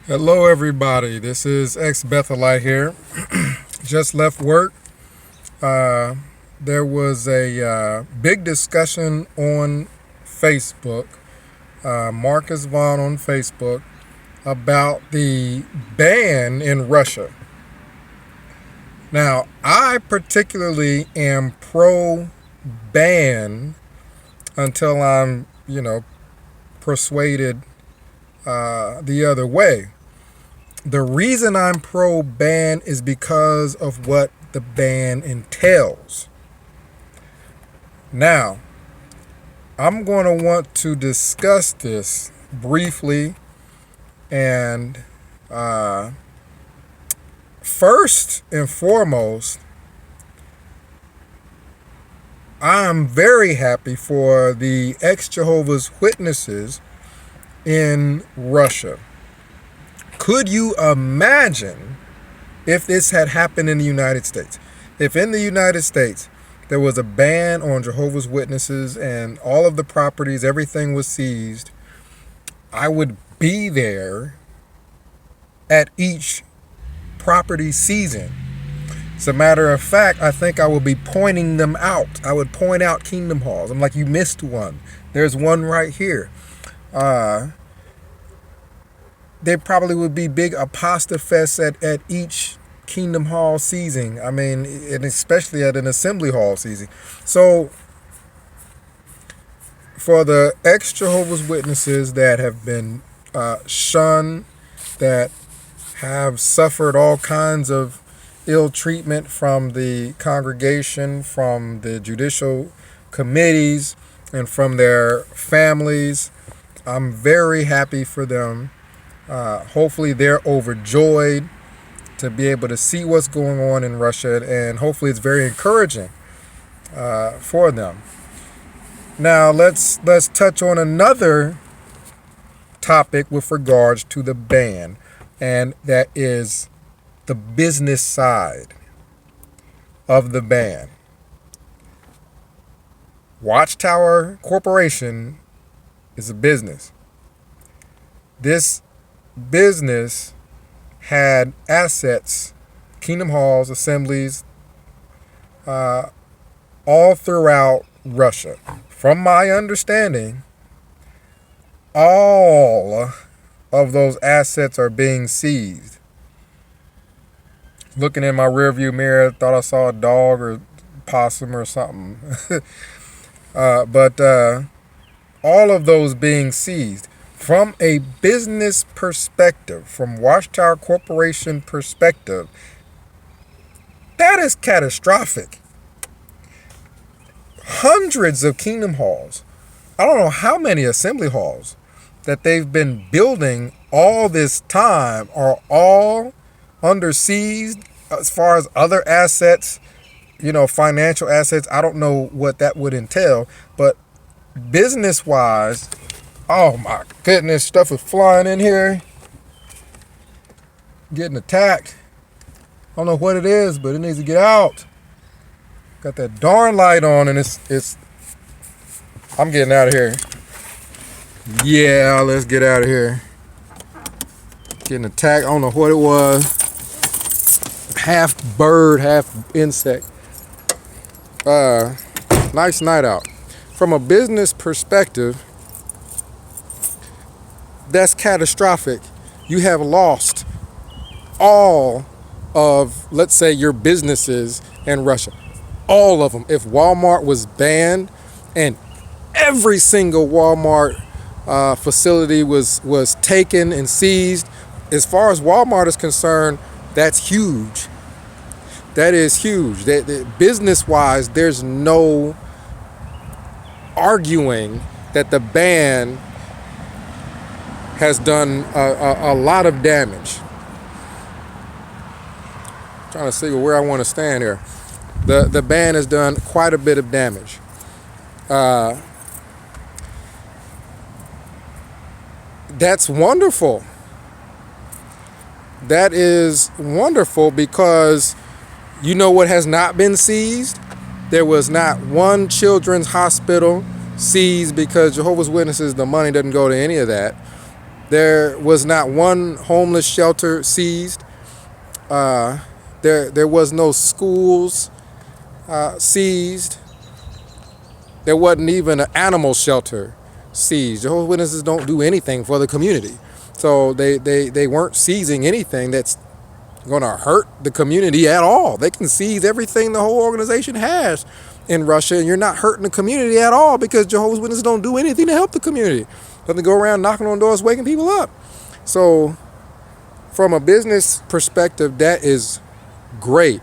Hello, everybody. This is ex Bethelite here. Just left work. Uh, there was a big discussion on Facebook, Marcus Vaughn on Facebook, about the ban in Russia. Now, I particularly am pro ban until I'm, persuaded the other way. The reason I'm pro ban is because of what the ban entails. Now, I'm going to want to discuss this briefly. And first and foremost, I'm very happy for the ex Jehovah's Witnesses in Russia. Could you imagine if this had happened in the United States? If in the United States there was a ban on Jehovah's Witnesses and all of the properties, everything was seized, I would be there at each property seizing. As a matter of fact, I think I would be pointing them out. I would point out Kingdom Halls. I'm like, you missed one. There's one right here. There probably would be big apostafests at each Kingdom Hall seizing. I mean, and especially at an Assembly Hall seizing. So, for the ex-Jehovah's Witnesses that have been shunned, that have suffered all kinds of ill treatment from the congregation, from the judicial committees, and from their families, I'm very happy for them. Hopefully they're overjoyed to be able to see what's going on in Russia, and hopefully it's very encouraging for them. Now let's touch on another topic with regards to the ban, and that is the business side of the ban. Watchtower Corporation is a business. This business had assets, Kingdom Halls, assemblies, all throughout Russia. From my understanding, all of those assets are being seized. Looking in my rearview mirror, thought I saw a dog or possum or something. But all of those being seized. From a business perspective, from Watchtower Corporation perspective, that is catastrophic. Hundreds of Kingdom Halls, I don't know how many assembly halls that they've been building all this time are all under siege. As far as other assets, financial assets, I don't know what that would entail, but business wise, oh my goodness, stuff is flying in here, getting attacked. I don't know what it is, but it needs to get out. Got that darn light on, and it's I'm getting out of here. Yeah, let's get out of here. Getting attacked. I don't know what it was. Half bird, half insect. Nice night out. From a business perspective, that's catastrophic. You have lost all of, let's say, your businesses in Russia. All of them. If Walmart was banned and every single Walmart facility was taken and seized, as far as Walmart is concerned, that's huge. That is huge. That business-wise, there's no arguing that the ban has done a lot of damage. I'm trying to see where I want to stand here. The ban has done quite a bit of damage. That's wonderful. That is wonderful because you know what has not been seized? There was not one children's hospital seized because Jehovah's Witnesses, the money doesn't go to any of that. There was not one homeless shelter seized. There was no schools seized. There wasn't even an animal shelter seized. Jehovah's Witnesses don't do anything for the community. So they weren't seizing anything that's going to hurt the community at all. They can seize everything the whole organization has in Russia, and you're not hurting the community at all, because Jehovah's Witnesses don't do anything to help the community. But they go around knocking on doors, waking people up. So from a business perspective, that is great.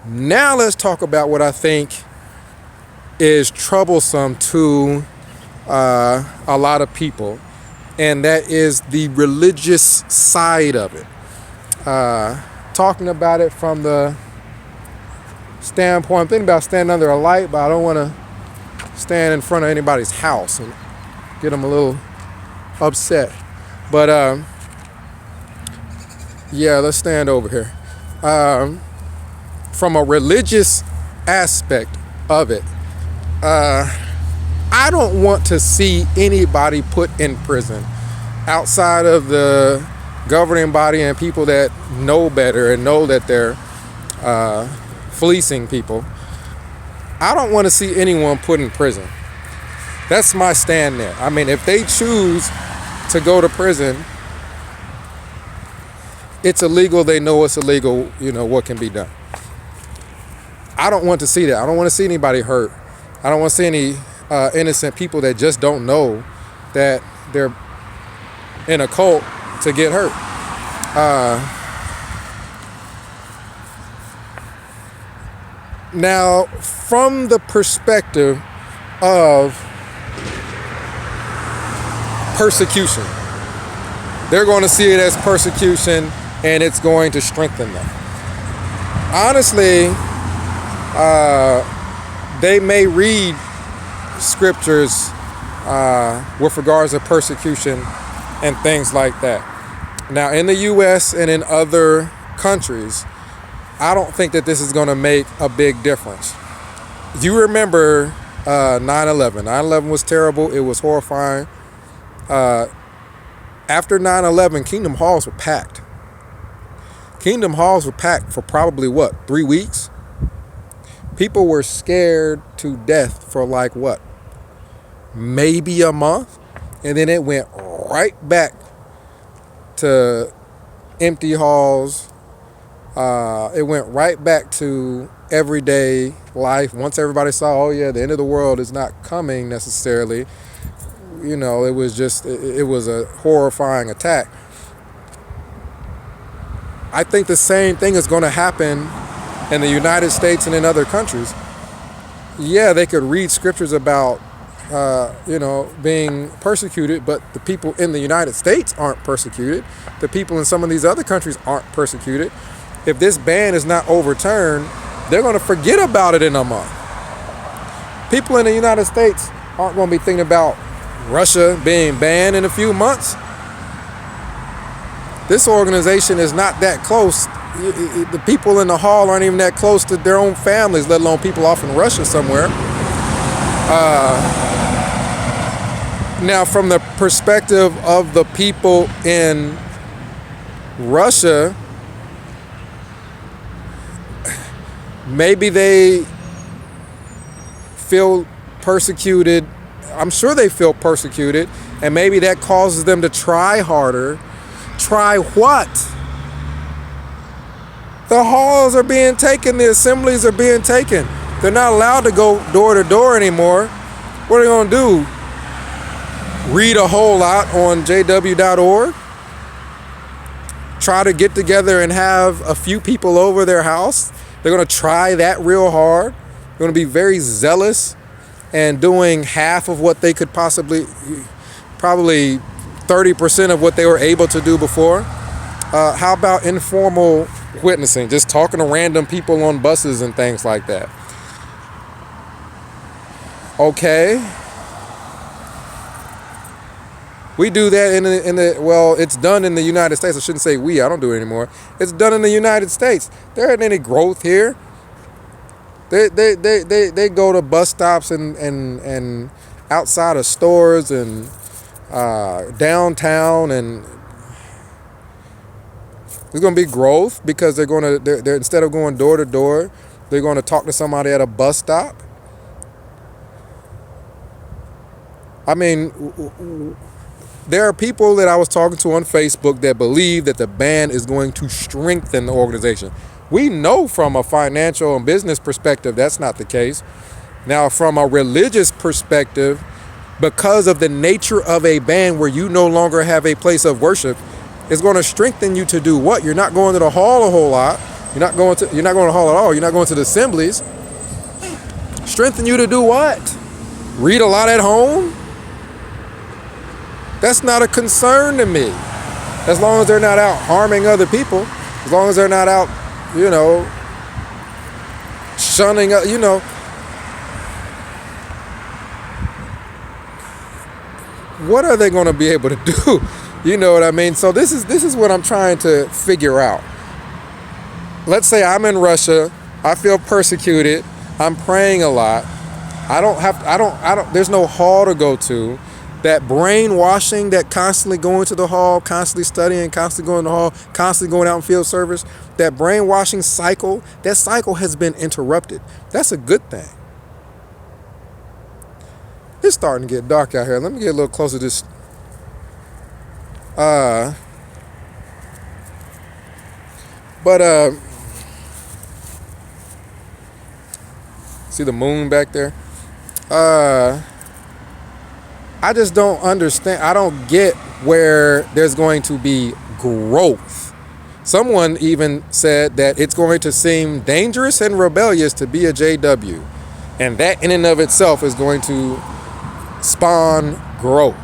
Now let's talk about what I think is troublesome to a lot of people, and that is the religious side of it. Talking about it from the standpoint, I'm thinking about standing under a light, but I don't want to stand in front of anybody's house and get them a little upset. But yeah, let's stand over here. From a religious aspect of it, I don't want to see anybody put in prison outside of the governing body and people that know better and know that they're fleecing people. I don't want to see anyone put in prison. That's my stand there. I mean, if they choose to go to prison, it's illegal. They know it's illegal. You know what can be done. I don't want to see that. I don't want to see anybody hurt. I don't want to see any innocent people that just don't know that they're in a cult to get hurt. Now, from the perspective of persecution, they're going to see it as persecution, and it's going to strengthen them. Honestly, they may read scriptures with regards to persecution and things like that. Now, in the U.S. and in other countries, I don't think that this is going to make a big difference. You remember 9/11. 9/11 was terrible. It was horrifying. After 9/11, Kingdom Halls were packed. Kingdom Halls were packed for probably, 3 weeks? People were scared to death for maybe a month? And then it went right back to empty halls. It went right back to everyday life. Once everybody saw, the end of the world is not coming necessarily. It was a horrifying attack. I think the same thing is going to happen in the United States and in other countries. Yeah, they could read scriptures about being persecuted, but the people in the United States aren't persecuted. The people in some of these other countries aren't persecuted. If this ban is not overturned, they're going to forget about it in a month. People in the United States aren't going to be thinking about Russia being banned in a few months. This organization is not that close. The people in the hall aren't even that close to their own families, let alone people off in Russia somewhere. Now, from the perspective of the people in Russia, maybe they feel persecuted. I'm sure they feel persecuted, and maybe that causes them to try harder. Try what? The halls are being taken. The assemblies are being taken. They're not allowed to go door to door anymore. What are they going to do? Read a whole lot on jw.org? Try to get together and have a few people over their house? They're going to try that real hard. They're going to be very zealous and doing half of what they could probably 30% of what they were able to do before. How about informal witnessing? Just talking to random people on buses and things like that. Okay. We do that it's done in the United States. I shouldn't say we, I don't do it anymore. It's done in the United States. There ain't any growth here. They go to bus stops and outside of stores and downtown, and there's going to be growth because they're instead of going door to door, they're going to talk to somebody at a bus stop. I mean, there are people that I was talking to on Facebook that believe that the ban is going to strengthen the organization. We know from a financial and business perspective that's not the case. Now, from a religious perspective, because of the nature of a ban where you no longer have a place of worship, it's going to strengthen you to do what? You're not going to the hall a whole lot. You're not going to the hall at all. You're not going to the assemblies. Strengthen you to do what? Read a lot at home? That's not a concern to me. As long as they're not out harming other people, as long as they're not out, shunning, what are they going to be able to do? You know what I mean? So this is what I'm trying to figure out. Let's say I'm in Russia. I feel persecuted. I'm praying a lot. There's no hall to go to. That brainwashing, that constantly going to the hall, constantly studying, constantly going to the hall, constantly going out in field service, that brainwashing cycle, that cycle has been interrupted. That's a good thing. It's starting to get dark out here. Let me get a little closer to this. See the moon back there? I just don't understand. I don't get where there's going to be growth. Someone even said that it's going to seem dangerous and rebellious to be a JW. And that in and of itself is going to spawn growth.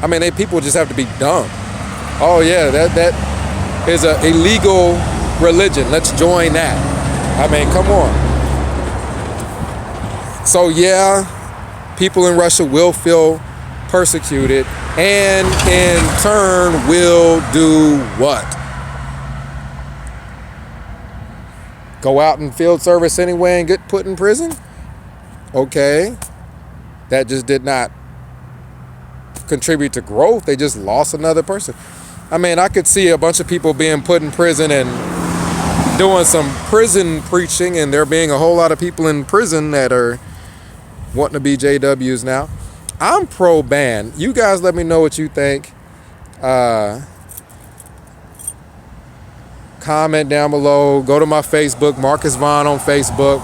I mean, people just have to be dumb. Oh yeah, that is a illegal religion. Let's join that. I mean, come on. So yeah, people in Russia will feel persecuted and in turn will do what? Go out in field service anyway and get put in prison? Okay. That just did not contribute to growth. They just lost another person. I mean, I could see a bunch of people being put in prison and doing some prison preaching, and there being a whole lot of people in prison that are wanting to be JWs now. I'm pro-ban. You guys let me know what you think. Comment down below. Go to my Facebook, Marcus Vaughn on Facebook.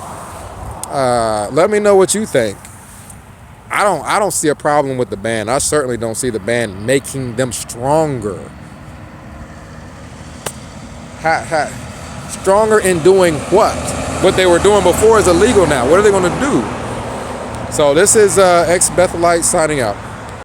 Let me know what you think. I don't see a problem with the ban. I certainly don't see the ban making them stronger. Stronger in doing what? What they were doing before is illegal now. What are they going to do? So this is ex-Bethelite signing out.